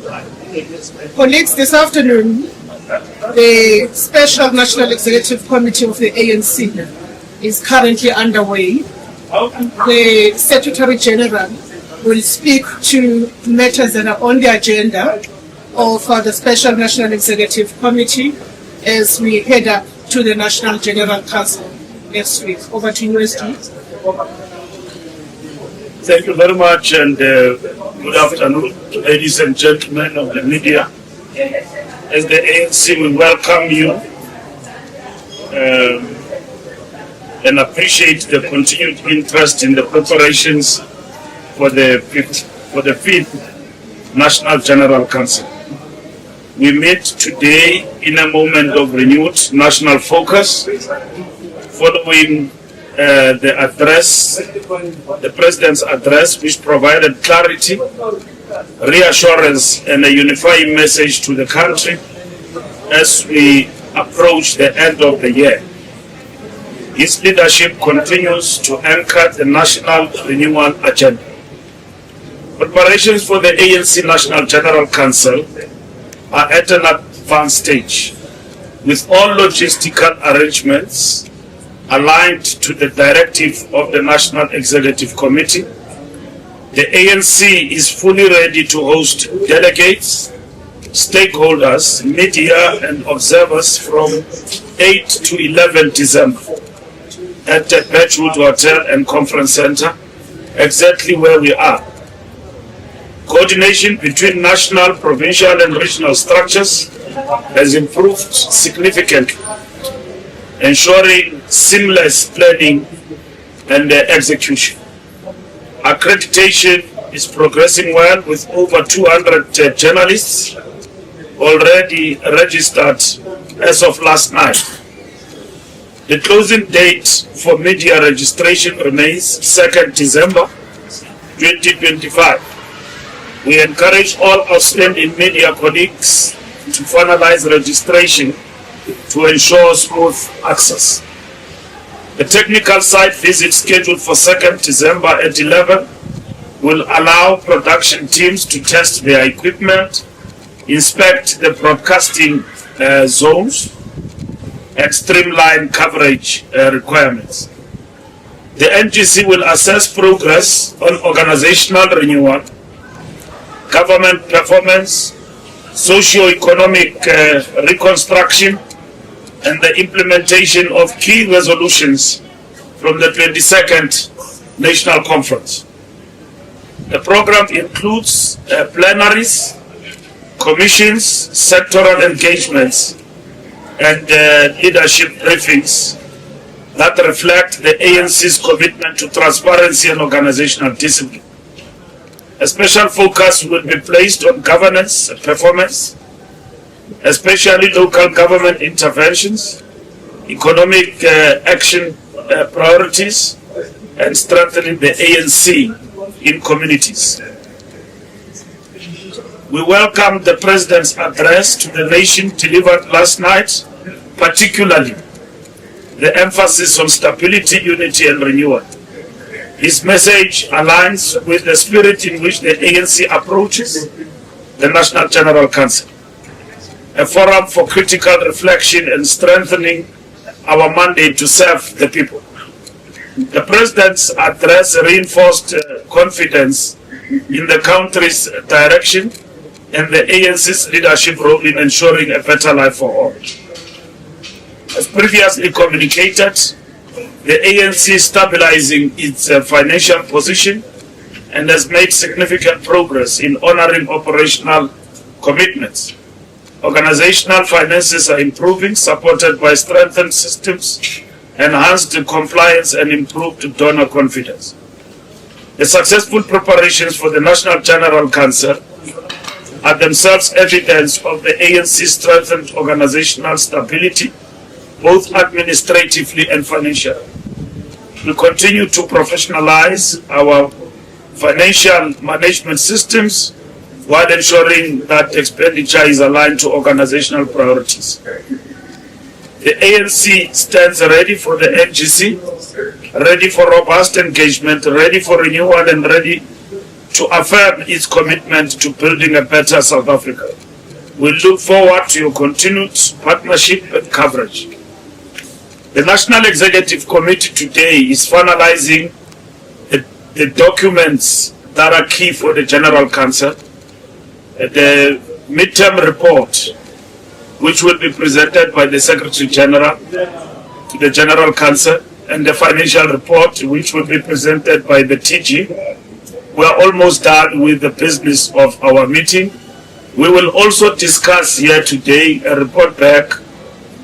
Colleagues, this afternoon, the Special National Executive Committee of the ANC is currently underway. The Secretary General will speak to matters that are on the agenda of the Special National Executive Committee as we head up to the National General Council next week. Over to you, SG. Thank you very much, and good afternoon, ladies and gentlemen of the media. As the ANC, we welcome you and appreciate the continued interest in the preparations for the fifth National General Council. We meet today in a moment of renewed national focus, following the President's address, which provided clarity, reassurance, and a unifying message to the country as we approach the end of the year. His leadership continues to anchor the national renewal agenda. Preparations for the ANC National General Council are at an advanced stage, with all logistical arrangements aligned to the directive of the National Executive Committee. The ANC is fully ready to host delegates, stakeholders, media, and observers from 8 to 11 December at the Birchwood Hotel and Conference Center, exactly where we are. Coordination between national, provincial, and regional structures has improved significantly, ensuring seamless planning and execution. Accreditation is progressing well, with over 200 journalists already registered as of last night. The closing date for media registration remains 2nd December 2025. We encourage all outstanding media colleagues to finalize registration to ensure smooth access. The technical site visit scheduled for 2nd December at 11 will allow production teams to test their equipment, inspect the broadcasting zones, and streamline coverage requirements. The NGC will assess progress on organizational renewal, government performance, socio-economic reconstruction, and the implementation of key resolutions from the 22nd National Conference. The program includes plenaries, commissions, sectoral engagements, and leadership briefings that reflect the ANC's commitment to transparency and organizational discipline. A special focus will be placed on governance and performance, especially local government interventions, economic action priorities, and strengthening the ANC in communities. We welcome the President's address to the nation delivered last night, particularly the emphasis on stability, unity, and renewal. His message aligns with the spirit in which the ANC approaches the National General Council, a forum for critical reflection and strengthening our mandate to serve the people. The President's address reinforced confidence in the country's direction and the ANC's leadership role in ensuring a better life for all. As previously communicated, the ANC is stabilizing its financial position and has made significant progress in honoring operational commitments. Organizational finances are improving, supported by strengthened systems, enhanced compliance, and improved donor confidence. The successful preparations for the National General Council are themselves evidence of the ANC's strengthened organizational stability, both administratively and financially. We continue to professionalize our financial management systems while ensuring that expenditure is aligned to organizational priorities. The ANC stands ready for the NGC, ready for robust engagement, ready for renewal, and ready to affirm its commitment to building a better South Africa. We look forward to your continued partnership and coverage. The National Executive Committee today is finalizing the documents that are key for the General Council. The midterm report, which will be presented by the Secretary General to the General Council, and the financial report, which will be presented by the TG. We are almost done with the business of our meeting. We will also discuss here today a report back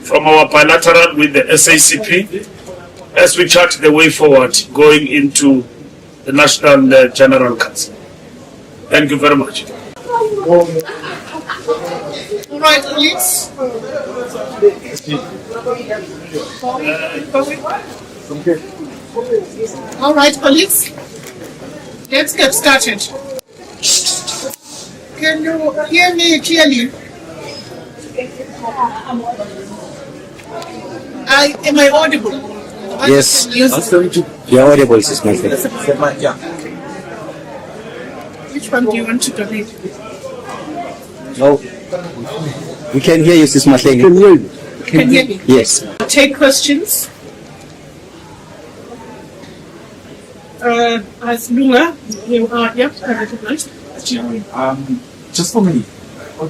from our bilateral with the SACP as we chart the way forward going into the National General Council. Thank you very much. All right, colleagues. All right, colleagues. Let's get started. Can you hear me clearly? Am I audible? Yes. You are audible, Sis Matleng. Yeah. Which one do you want to donate? No. We can hear you, Sis Matleng. Can you hear me? Yes. Take questions. As Lunga, you are, yeah, I recognize. Just for me,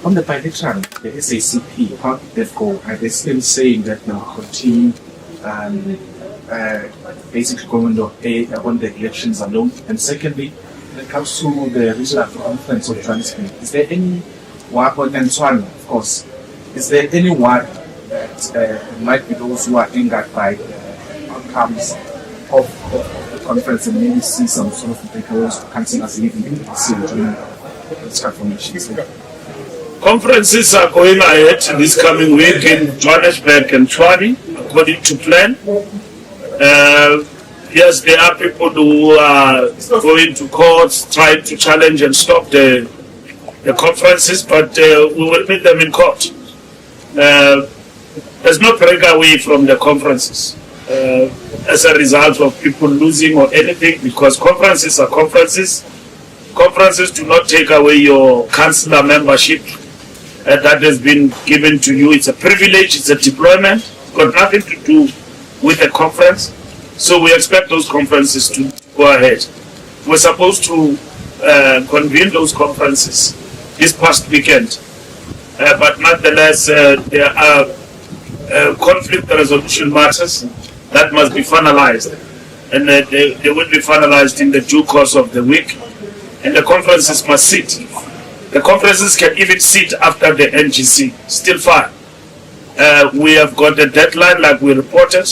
on the bilateral, the SACP, how did that go? Are they still saying that they'll continue basically going on the elections alone? And secondly, when it comes to the regional conference of Johannesburg, is there any work on Swan, of course? Is there any work that might be those who are angered by the outcomes of the conference and maybe see some sort of takeaways to cancel as leaving during this transformations? Conferences are going ahead this coming week in Johannesburg and Tshwane, according to plan. Yes, there are people who are going to courts, trying to challenge and stop the conferences, but we will meet them in court. There's no breakaway from the conferences as a result of people losing or anything, because conferences are conferences. Conferences do not take away your councillor membership that has been given to you. It's a privilege, it's a deployment, it's got nothing to do with the conference. So we expect those conferences to go ahead. We're supposed to convene those conferences this past weekend. But nonetheless, there are conflict resolution matters that must be finalized. And they will be finalized in the due course of the week. And the conferences must sit. The conferences can even sit after the NGC, still fine. We have got a deadline, like we reported,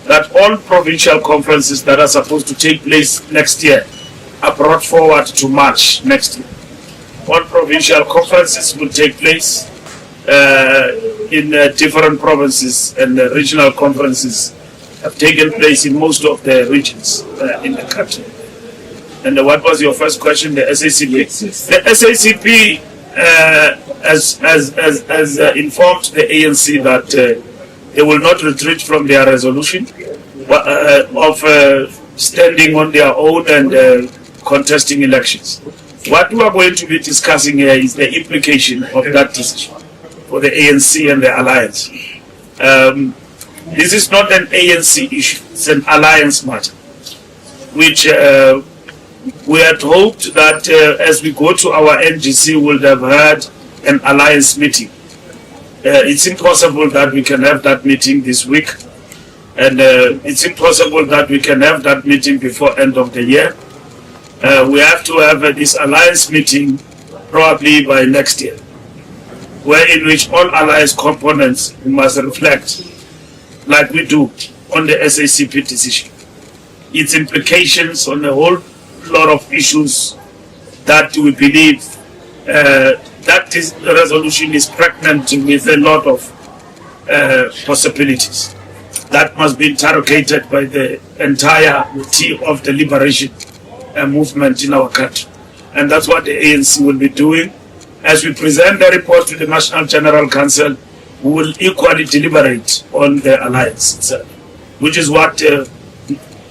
that all provincial conferences that are supposed to take place next year are brought forward to March next year. All provincial conferences will take place in different provinces, and regional conferences have taken place in most of the regions in the country. And what was your first question? The SACP. Yes. The SACP has informed the ANC that they will not retreat from their resolution of standing on their own and contesting elections. What we are going to be discussing here is the implication of that decision for the ANC and the alliance. This is not an ANC issue, it's an alliance matter, which we had hoped that as we go to our NGC, we would have had an alliance meeting. It's impossible that we can have that meeting this week, and it's impossible that we can have that meeting before end of the year. We have to have this alliance meeting probably by next year, in which all alliance components must reflect, like we do on the SACP decision, its implications on a whole lot of issues that we believe that this resolution is pregnant with a lot of possibilities that must be interrogated by the entire team of the liberation movement in our country. And that's what the ANC will be doing. As we present the report to the National General Council, we will equally deliberate on the alliance itself, which is what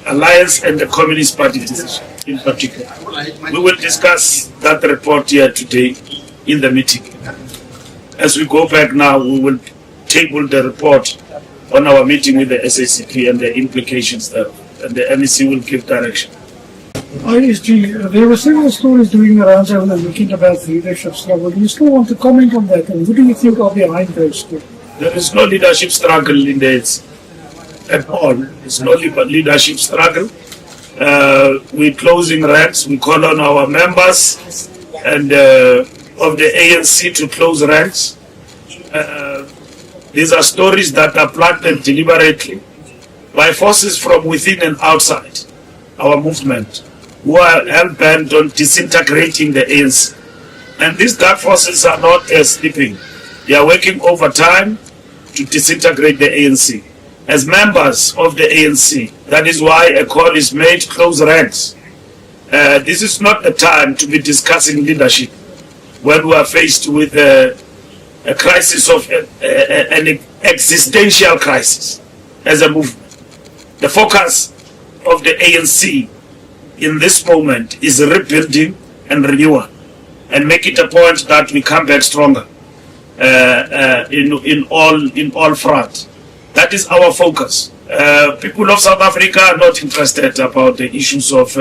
Alliance and the Communist Party decision. in particular. We will discuss that report here today in the meeting. As we go back now, we will table the report on our meeting with the SACP and the implications there, and the MEC will give direction. ISG, there were several stories during the rounds over the weekend about the leadership struggle. Do you still want to comment on that? And what do you think are behind those stories? There is no leadership struggle in the ANC at all. There's no leadership struggle. We're closing ranks. We call on our members and of the ANC to close ranks. These are stories that are planted deliberately by forces from within and outside our movement, who are hell-bent on disintegrating the ANC. And these dark forces are not sleeping. They are working overtime to disintegrate the ANC. As members of the ANC, that is why a call is made to close ranks. This is not the time to be discussing leadership when we are faced with a crisis of an existential crisis as a movement. The focus of the ANC in this moment is rebuilding and renewal, and make it a point that we come back stronger in all fronts. That is our focus. People of South Africa are not interested about the issues of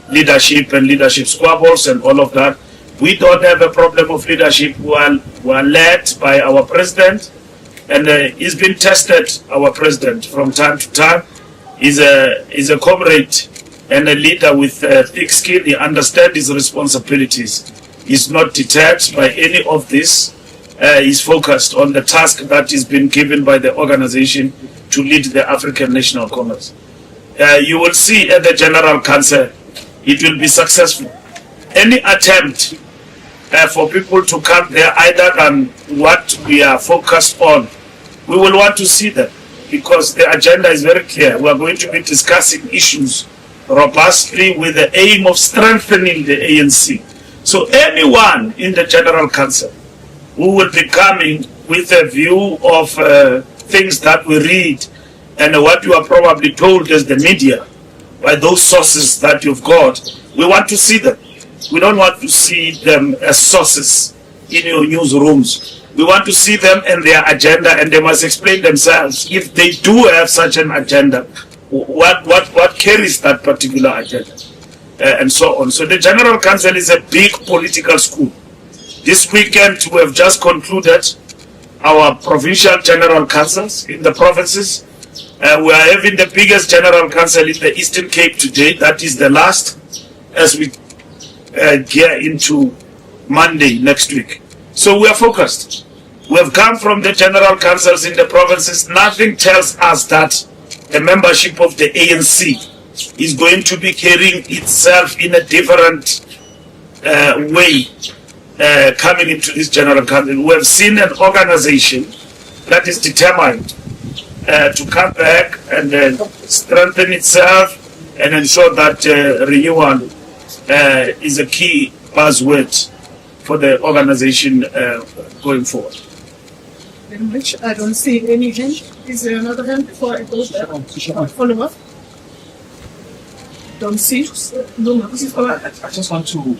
leadership and leadership squabbles and all of that. We don't have a problem of leadership. We are led by our president, and he's been tested, our president, from time to time. He's a comrade and a leader with thick skin. He understands his responsibilities. He's not deterred by any of this. He's focused on the task that has been given by the organization to lead the African National Congress. You will see at the General Council, it will be successful. Any attempt for people to come there either than what we are focused on, we will want to see them, because the agenda is very clear. We are going to be discussing issues robustly with the aim of strengthening the ANC. So anyone in the General Council who will be coming with a view of things that we read and what you are probably told as the media by those sources that you've got, we want to see them. We don't want to see them as sources in your newsrooms. We want to see them and their agenda, and they must explain themselves. If they do have such an agenda, what carries that particular agenda, and so on. So the General Council is a big political school. This weekend we have just concluded our provincial General Councils in the provinces. We are having the biggest General Council in the Eastern Cape today. That is the last, as we gear into Monday next week. So we are focused. We have come from the General Councils in the provinces. Nothing tells us that the membership of the ANC is going to be carrying itself in a different way coming into this General Council. We have seen an organization that is determined to come back and strengthen itself and ensure that renewal is a key buzzword for the organization going forward. Very much. I don't see any hand. Is there another hand before I go there? Follow up. Don't see. No. I just want to,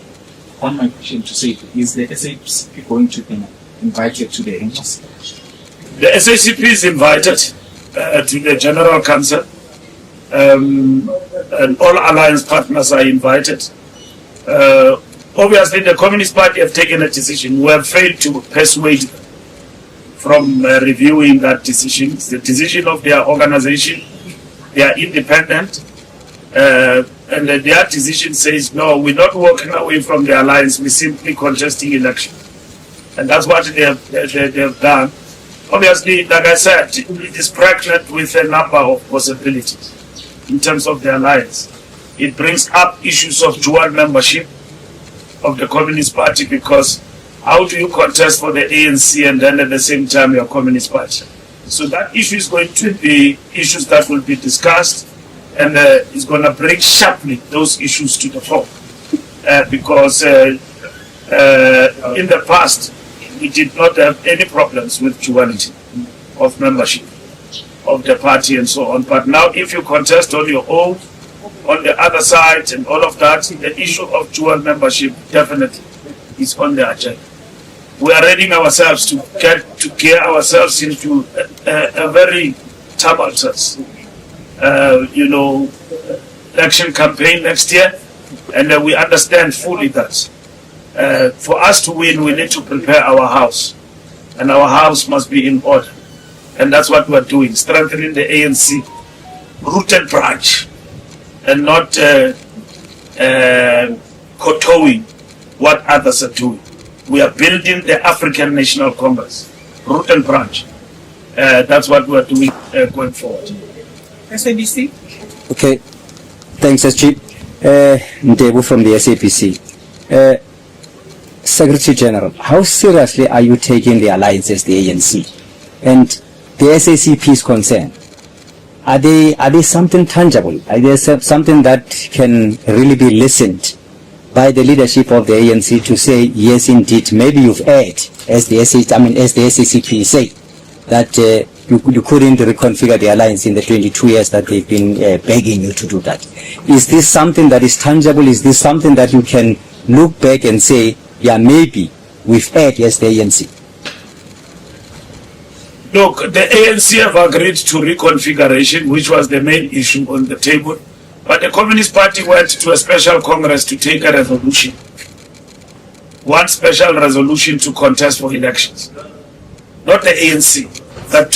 on my question, to say, is the SACP going to be invited to the ANC? The SACP is invited to the General Council, and all alliance partners are invited. Obviously, the Communist Party have taken a decision. We have failed to persuade them from reviewing that decision. It's the decision of their organization. They are independent. And their decision says, no, we're not walking away from the alliance. We're simply contesting election. And that's what they have done. Obviously, like I said, it is pregnant with a number of possibilities in terms of the alliance. It brings up issues of dual membership of the Communist Party, because how do you contest for the ANC and then at the same time your Communist Party? So that issue is going to be issues that will be discussed, and is going to bring sharply those issues to the fore. Because in the past, we did not have any problems with duality of membership of the party and so on. But now if you contest on your own, on the other side and all of that, the issue of dual membership definitely is on the agenda. We are readying ourselves to gear ourselves into a very tumultuous, election campaign next year, and we understand fully that for us to win, we need to prepare our house, and our house must be in order, and that's what we're doing, strengthening the ANC root and branch, and not kowtowing what others are doing. We are building the African National Congress, root and branch. That's what we're doing going forward. SABC. Okay, thanks, SG. Ndebu from the SAPC. Secretary General, how seriously are you taking the alliance as the ANC? And the SACP is concerned. Are they something tangible? Are they something that can really be listened by the leadership of the ANC to say, yes, indeed, maybe you've erred, as the SACP say, that you couldn't reconfigure the alliance in the 22 years that they've been begging you to do that. Is this something that is tangible? Is this something that you can look back and say, yeah, maybe we've erred as the ANC? Look, the ANC have agreed to reconfiguration, which was the main issue on the table. But the Communist Party went to a special Congress to take a resolution. One special resolution to contest for elections. Not the ANC, that to